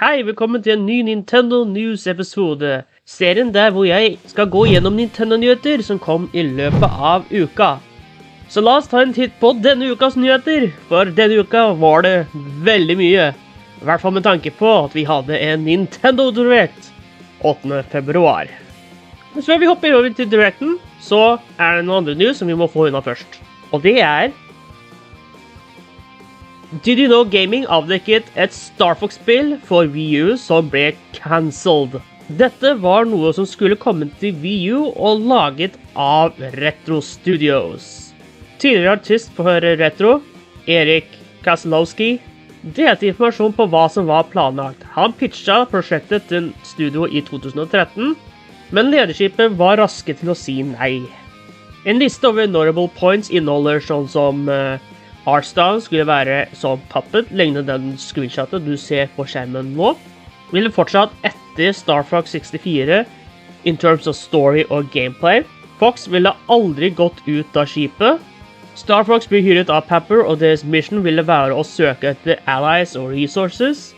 Hei, velkommen til en ny Nintendo News-episode. Serien der hvor jeg skal gå gjennom Nintendo-nyheter som kom i løpet av uka. Så la oss ta en titt på denne ukas nyheter, for denne uka var det veldig mye. I hvert fall med tanke på at vi hadde en Nintendo Direct 8. februar. Men før vi hopper over til Directen, så er det noen andre news som vi må få unna først. Og det er... Did you know Gaming avdekket et Star Fox-spill for Wii U som ble cancelled. Dette var noe som skulle komme til Wii U og laget av Retro Studios. Tidligere artist for Retro, Erik Kaslowski, delte informasjon på hva som var planlagt. Han pitchet prosjektet til studio i 2013, men lederskipet var raske til å si nei. En liste over notable points inneholder sånn som Artstyle skulle være som puppet, lignende den screenshotet du ser på skjermen nå. Ville fortsatt etter Star Fox 64 in terms of story og gameplay. Fox ville aldri gått ut av skipet. Star Fox ble hyret av Pepper, og deres mission ville være å søke etter allies og resources.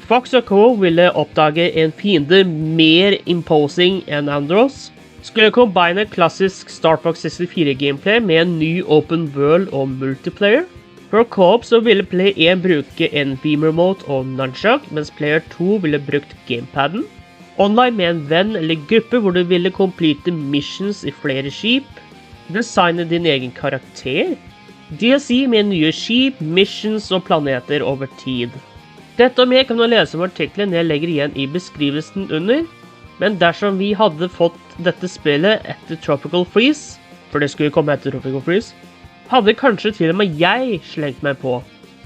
Fox og Co. ville oppdage en fiende mer imposing enn Andros. Skulle kombine klassisk Star Fox 64 gameplay med en ny open world og multiplayer. For co-op så ville Player 1 bruke en beam remote og nunchuck, mens Player 2 ville brukt gamepadden. Online med en venn eller gruppe hvor du ville complete missions i flere skip. Designe din egen karakter. DLC med nye skip, missions og planeter over tid. Dette og mer kan du lese om artikkelen jeg legger igjen i beskrivelsen under. Men dersom vi hadde fått dette spillet etter Tropical Freeze, for det skulle komme etter Tropical Freeze, hadde kanskje til og med jeg slengt meg på.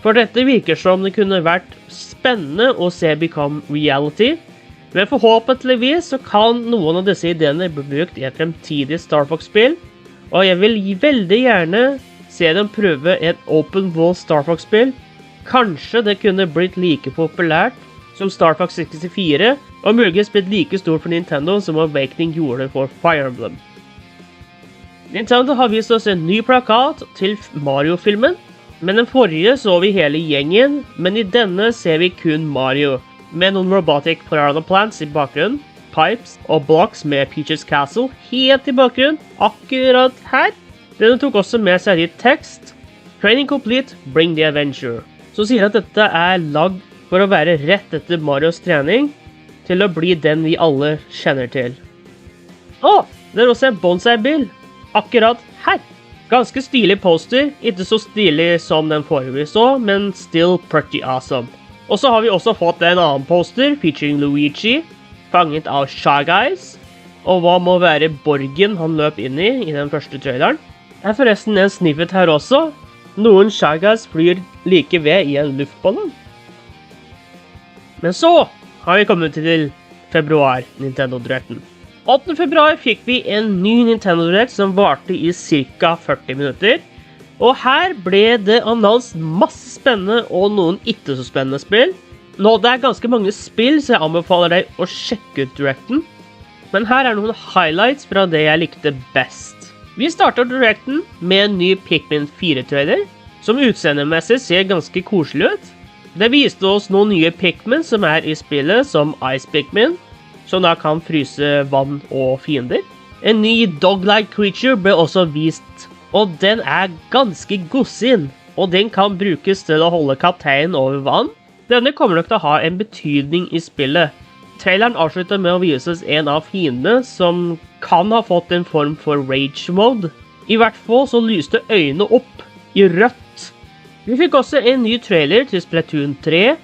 For dette virker som det kunne vært spennende å se become reality, men forhåpentligvis så kan noen av disse ideene bli brukt i et fremtidig Star Fox-spill, og jeg vil veldig gjerne se dem prøve et open world Star Fox-spill. Kanskje det kunne blitt like populært som Star Fox 64, og muligens blitt like stor for Nintendo som Awakening gjorde for Fire Emblem. Nintendo har vist oss en ny plakat til Mario-filmen, men den forrige så vi hele gjengen, men i denne ser vi kun Mario, med noen robotic piranha plants i bakgrunnen, pipes og blocks med Peach's Castle helt i bakgrunnen, akkurat her. Denne tok også med seg litt tekst. Training complete, bring the adventure. Så sier at dette er lagd for å være rett etter Marios trening, til å bli den vi alle kjenner til. Det er også en bonsai-bil, akkurat her. Ganske stilig poster, ikke så stilig som den forrige vi så, men still pretty awesome. Og så har vi også fått en annen poster, featuring Luigi, fanget av Shy Guys, og hva må være borgen han løp inn i den første traileren. Det er forresten en snippet her også. Noen Shy Guys flyr like ved i en luftballon. Men så har vi kommet til februar, Nintendo Directen. 8. februar fikk vi en ny Nintendo Direct som varte i ca. 40 minutter. Og her ble det annonsert masse spennende og noen ikke så spennende spill. Nå det er ganske mange spill, så jeg anbefaler deg å sjekke ut Directen. Men her er noen highlights fra det jeg likte best. Vi starter Directen med en ny Pikmin 4-trailer, som utseendemessig ser ganske koselig ut. Det viste oss noen nye Pikmin som er i spillet, som Ice Pikmin, som da kan fryse vann og fiender. En ny dog-like creature ble også vist, og den er ganske godsinn, og den kan brukes til å holde kapteinen over vann. Denne kommer nok til å ha en betydning i spillet. Traileren avslutter med å vise oss en av fiendene som kan ha fått en form for rage mode. I hvert fall så lyste øynene opp i rødt. Vi fikk også en ny trailer til Splatoon 3,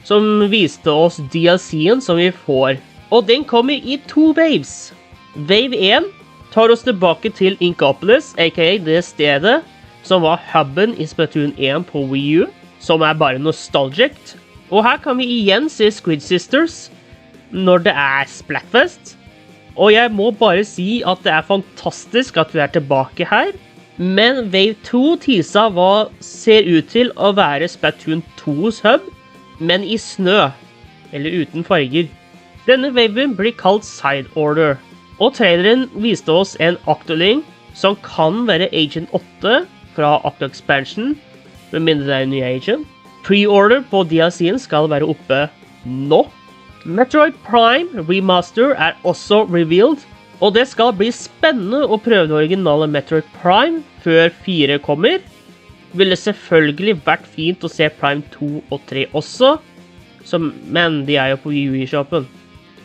som viste oss DLC-en som vi får. Og den kommer i 2 waves. Wave 1 tar oss tilbake til Inkopolis, aka det stedet som var hubben i Splatoon 1 på Wii U, som er bare nostalgic. Og her kan vi igjen se Squid Sisters når det er Splatfest. Og jeg må bare si at det er fantastisk at vi er tilbake her. Men Wave 2 tisa hva ser ut til å være Splatoon 2's hub, men i snø, eller uten farger. Denne waven blir kalt Side Order, og traileren viste oss en Octoling som kan være Agent 8 fra Octo Expansion, med mindre det er en ny agent. Pre-order på DLC-en skal være oppe nå, Metroid Prime Remaster er også revealed, og det skal bli spennende å prøve det originale Metroid Prime før 4 kommer. Ville selvfølgelig vært fint å se Prime 2 og 3 også, men de er jo på Wii U-shoppen.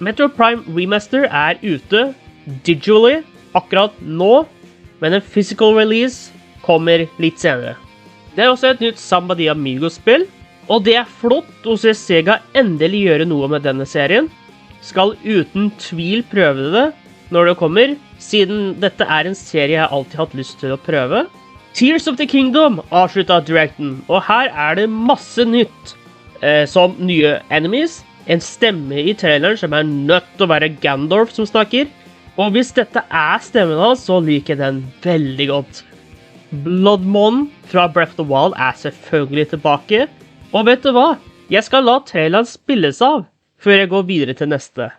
Metroid Prime Remaster er ute digitally akkurat nå, men en physical release kommer litt senere. Det er også et nytt Samba de Amigo-spill, og det er flott å se Sega endelig gjøre noe med denne serien. Skal uten tvil prøve det når det kommer, siden dette er en serie jeg alltid har hatt lyst til å prøve. Tears of the Kingdom avsluttet directen, og her er det masse nytt, som nye enemies, en stemme i traileren som er nødt til å være Gandalf som snakker, og hvis dette er stemmen hans, så liker jeg den veldig godt. Bloodmon fra Breath of the Wild er selvfølgelig tilbake, og vet du hva? Jeg skal la traileren spilles av før jeg går videre til neste.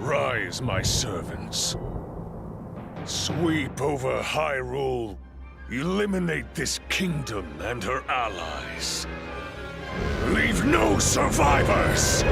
Rise, my servants. Sweep over Hyrule. Eliminate this kingdom and her allies. Leave no survivors!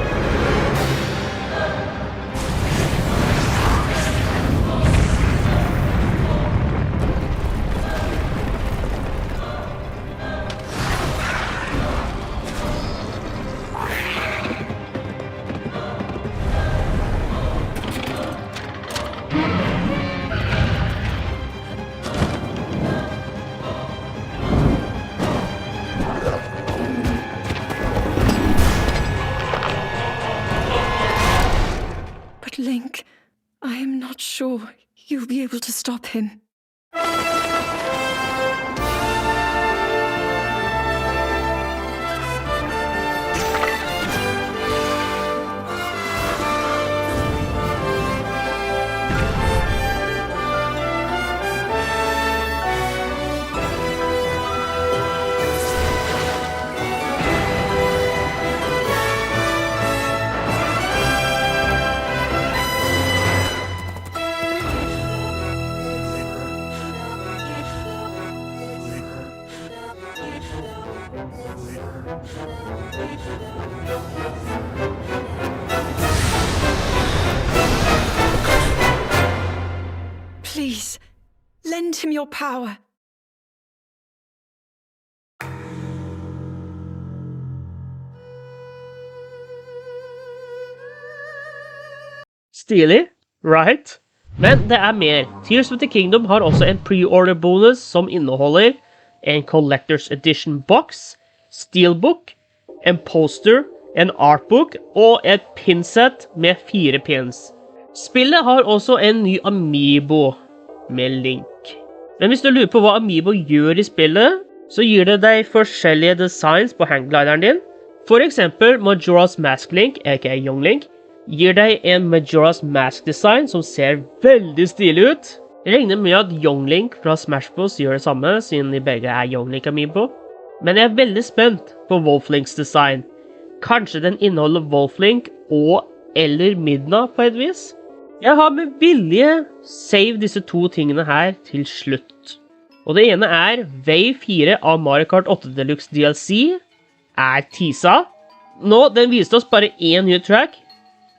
Link, I am not sure you'll be able to stop him. Please, lend him your power. Stilig, right? Men det er mer. Tears of the Kingdom har også en pre-order bonus som inneholder en Collector's Edition box, steelbook, en poster, en artbook og et pinset med 4 pins. Spillet har også en ny Amiibo med Link. Men hvis du lurer på hva Amiibo gjør i spillet, så gir det deg forskjellige designs på hangglideren din. For eksempel Majora's Mask Link, aka Young Link, gir deg en Majora's Mask design som ser veldig stilig ut. Jeg regner med at Young Link fra Smash Bros gjør det samme, siden de begge er Young Link Amiibo. Men jeg er veldig spent på Wolf Links design. Kanskje den inneholder Wolf Link og eller Midna på et vis? Jeg har med vilje save disse 2 tingene her til slutt. Og det ene er Wave 4 av Mario Kart 8 Deluxe DLC er teasa. Nå, den viste oss bare en ny track,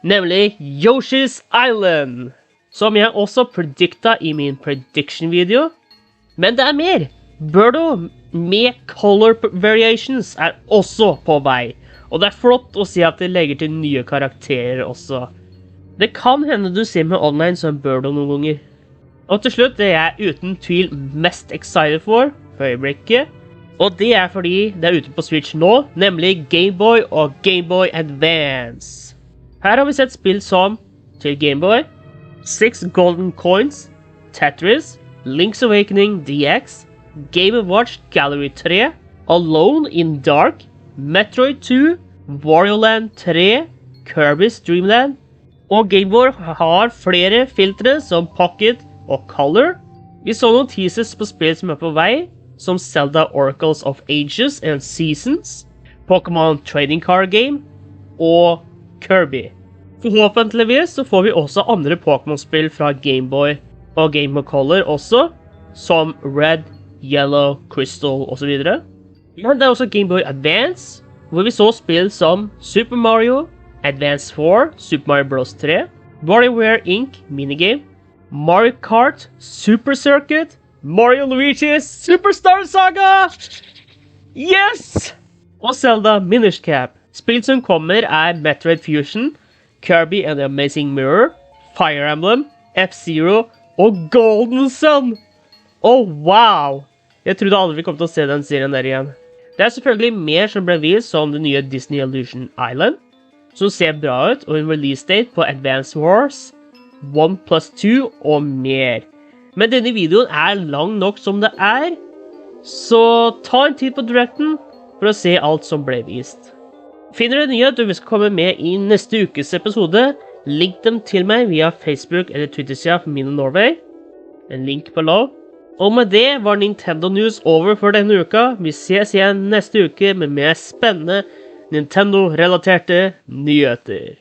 nemlig Yoshi's Island, som jeg også predikta i min prediction-video. Men det er mer. Birdo med color variations er også på vei, og det er flott å se at de legger til nye karakterer også. Det kan hende du ser med online som Birdo noen ganger. Og til slutt, det jeg er uten tvil mest excited for øyeblikket, og det er fordi det er ute på Switch nå, nemlig Gameboy og Gameboy Advance. Her har vi sett spill som til Gameboy, 6 Golden Coins, Tetris, Link's Awakening DX, Game & Watch Gallery 3, Alone in Dark, Metroid 2, Wario Land 3, Kirby's Dream Land, Og Gameboy har flere filtre som Pocket og Color. Vi så noen teasers på spill som på vei, som Zelda Oracles of Ages and Seasons, Pokémon Trading Card Game og Kirby. Forhåpentligvis så får vi også andre Pokémon-spill fra Gameboy og Game Boy Color også, som Red, Yellow, Crystal og så videre. Men det er også Game Boy Advance, hvor vi så spill som Super Mario, Advance 4, Super Mario Bros. 3, WarioWare Inc. Minigame, Mario Kart, Super Circuit, Mario Luigi's Superstar Saga! Yes! Og Zelda Minish Cap. Spill som kommer er Metroid Fusion, Kirby and the Amazing Mirror, Fire Emblem, F-Zero og Golden Sun! Wow! Jeg trodde aldri vi kom til å se den serien der igjen. Det er selvfølgelig mer som ble vist som det nye Disney Illusion Island, som ser bra ut, og en release date på Advance Wars, 1+2 og mer. Men denne videoen er lang nok som det er, så ta en tid på Directen for å se alt som ble vist. Finner du nye at du skal komme med i neste ukes episode, link dem til meg via Facebook eller Twitter-sida for Mine Norway. En link below. Og med det var Nintendo News over for denne uka. Vi ses igjen neste uke med mer spennende Nintendo-relaterte nyheter.